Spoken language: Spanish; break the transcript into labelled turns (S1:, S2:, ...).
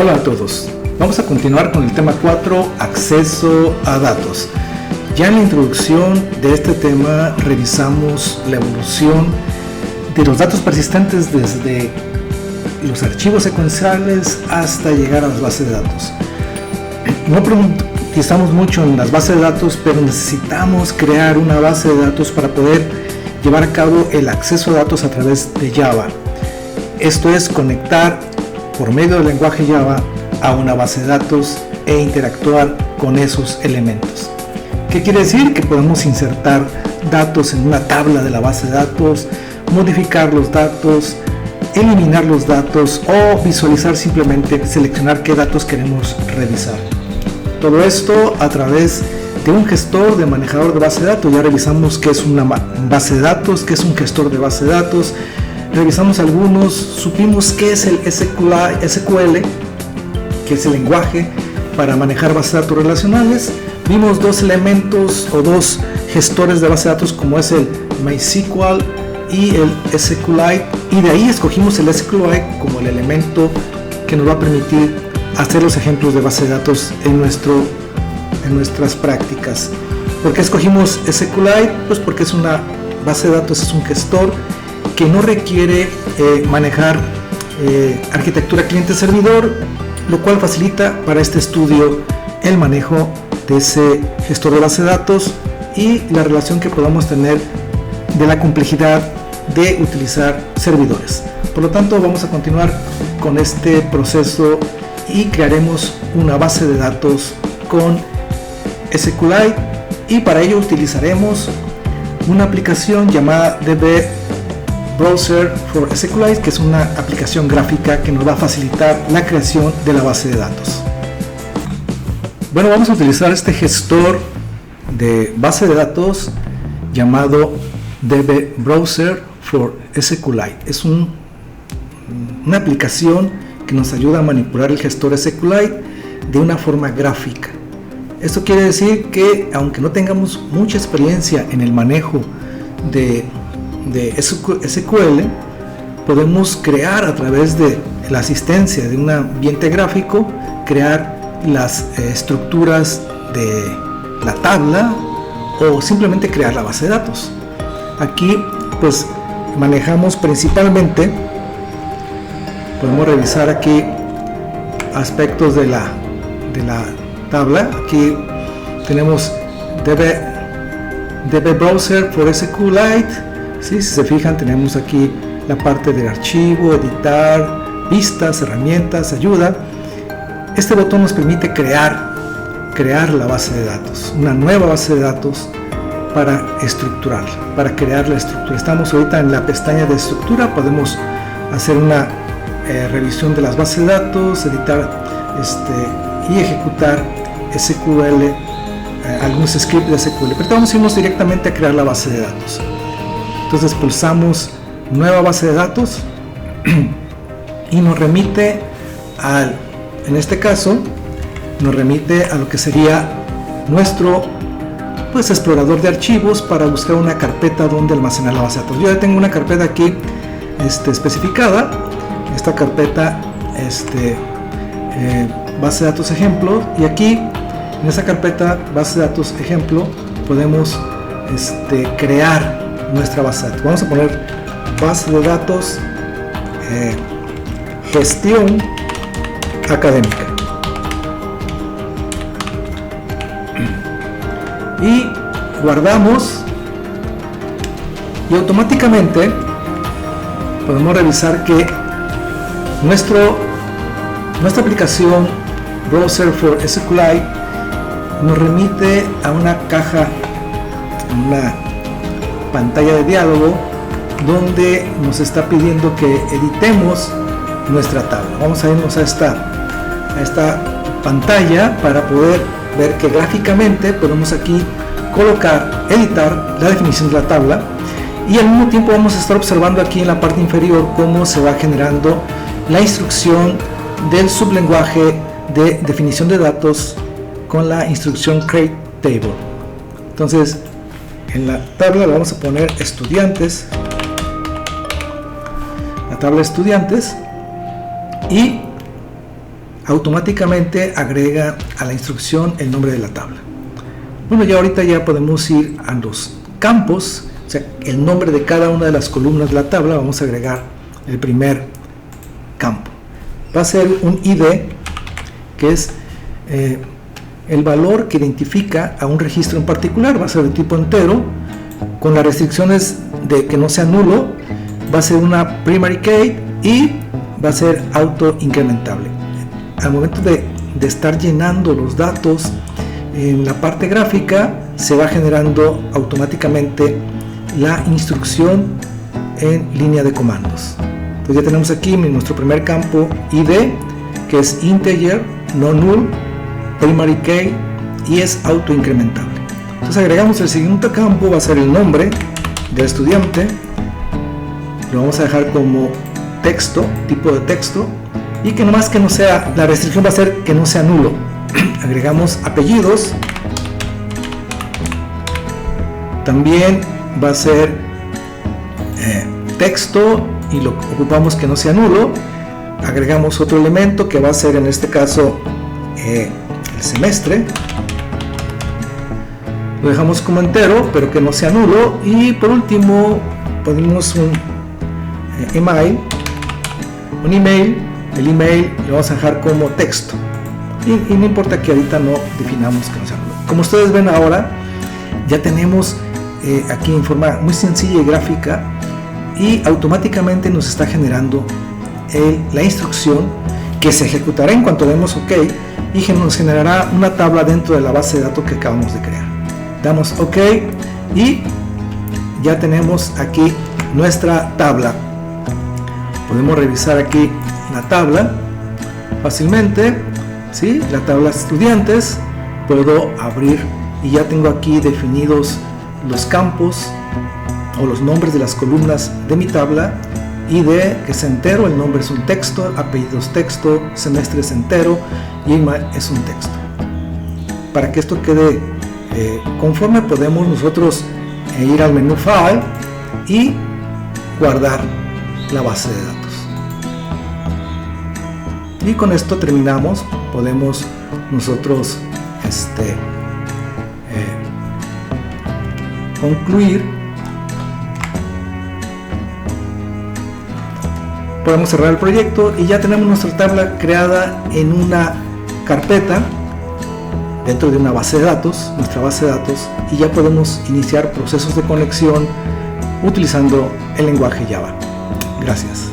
S1: Hola a todos, vamos a continuar con el tema 4, acceso a datos. Ya en la introducción de este tema revisamos la evolución de los datos persistentes desde los archivos secuenciales hasta llegar a las bases de datos. No profundizamos mucho en las bases de datos, pero necesitamos crear una base de datos para poder llevar a cabo el acceso a datos a través de Java. Esto es conectar por medio del lenguaje Java a una base de datos e interactuar con esos elementos. ¿Qué quiere decir? Que podemos insertar datos en una tabla de la base de datos, modificar los datos, eliminar los datos o visualizar, simplemente seleccionar qué datos queremos revisar. Todo esto a través de un gestor de manejador de base de datos. Ya revisamos qué es una base de datos, qué es un gestor de base de datos. Revisamos algunos, supimos qué es el SQL, que es el lenguaje para manejar bases de datos relacionales. Vimos dos elementos o dos gestores de base de datos, como es el MySQL y el SQLite, y de ahí escogimos el SQLite como el elemento que nos va a permitir hacer los ejemplos de base de datos en nuestras prácticas. ¿Por qué escogimos SQLite? Pues porque es una base de datos, es un gestor que no requiere manejar arquitectura cliente-servidor, lo cual facilita para este estudio el manejo de ese gestor de base de datos y la relación que podamos tener de la complejidad de utilizar servidores. Por lo tanto, vamos a continuar con este proceso y crearemos una base de datos con SQLite, y para ello utilizaremos una aplicación llamada DB Browser for SQLite, que es una aplicación gráfica que nos va a facilitar la creación de la base de datos. Bueno, vamos a utilizar este gestor de base de datos llamado DB Browser for SQLite. Es una aplicación que nos ayuda a manipular el gestor SQLite de una forma gráfica. Esto quiere decir que, aunque no tengamos mucha experiencia en el manejo de SQL, podemos crear a través de la asistencia de un ambiente gráfico, crear las estructuras de la tabla o simplemente crear la base de datos. Aquí pues manejamos principalmente, podemos revisar aquí aspectos de la tabla. Aquí tenemos DB Browser for SQLite. ¿Sí? Si se fijan, tenemos aquí la parte del archivo, editar, vistas, herramientas, ayuda. Este botón nos permite crear la base de datos, una nueva base de datos para estructurarla, para crear la estructura. Estamos ahorita en la pestaña de estructura, podemos hacer una revisión de las bases de datos, editar y ejecutar SQL, algunos scripts de SQL, pero vamos a irnos directamente a crear la base de datos. Entonces pulsamos nueva base de datos y nos remite en este caso nos remite a lo que sería nuestro explorador de archivos para buscar una carpeta donde almacenar la base de datos. Yo ya tengo una carpeta aquí especificada. Esta carpeta base de datos ejemplo, y aquí en esa carpeta base de datos ejemplo podemos crear nuestra base de datos. Vamos a poner base de datos gestión académica y guardamos, y automáticamente podemos revisar que nuestra aplicación Browser for SQLite nos remite a una caja, una pantalla de diálogo donde nos está pidiendo que editemos nuestra tabla. Vamos a irnos a esta pantalla para poder ver que gráficamente podemos aquí editar la definición de la tabla, y al mismo tiempo vamos a estar observando aquí en la parte inferior cómo se va generando la instrucción del sublenguaje de definición de datos con la instrucción create table. Entonces, en la tabla le vamos a poner estudiantes, la tabla estudiantes, y automáticamente agrega a la instrucción el nombre de la tabla. Bueno, ya ahorita ya podemos ir a los campos, o sea, el nombre de cada una de las columnas de la tabla. Vamos a agregar el primer campo. Va a ser un ID, que es el valor que identifica a un registro en particular. Va a ser de tipo entero, con las restricciones de que no sea nulo. Va a ser una primary key y va a ser auto incrementable. Al momento de estar llenando los datos en la parte gráfica, se va generando automáticamente la instrucción en línea de comandos. Pues ya tenemos aquí nuestro primer campo ID, que es integer, no null, primary key, y es auto incrementable. Entonces agregamos el siguiente campo, va a ser el nombre del estudiante. Lo vamos a dejar como texto, tipo de texto, y que nomás que no sea, la restricción va a ser que no sea nulo. Agregamos apellidos. También va a ser texto y lo ocupamos que no sea nulo. Agregamos otro elemento que va a ser en este caso el semestre. Lo dejamos como entero, pero que no sea nulo. Y por último ponemos un email. El email lo vamos a dejar como texto. Y no importa que ahorita no definamos que no sea nulo. Como ustedes ven ahora, ya tenemos aquí en forma muy sencilla y gráfica, y automáticamente nos está generando la instrucción que se ejecutará en cuanto demos OK, y nos generará una tabla dentro de la base de datos que acabamos de crear. Damos OK y ya tenemos aquí nuestra tabla. Podemos revisar aquí la tabla fácilmente, ¿sí? La tabla estudiantes. Puedo abrir y ya tengo aquí definidos los campos o los nombres de las columnas de mi tabla. ID, que es entero, el nombre es un texto, apellidos texto, semestre es entero y email es un texto. Para que esto quede conforme, podemos nosotros ir al menú File y guardar la base de datos. Y con esto terminamos. Podemos nosotros concluir. Podemos cerrar el proyecto y ya tenemos nuestra tabla creada en una carpeta dentro de una base de datos, nuestra base de datos, y ya podemos iniciar procesos de conexión utilizando el lenguaje Java. Gracias.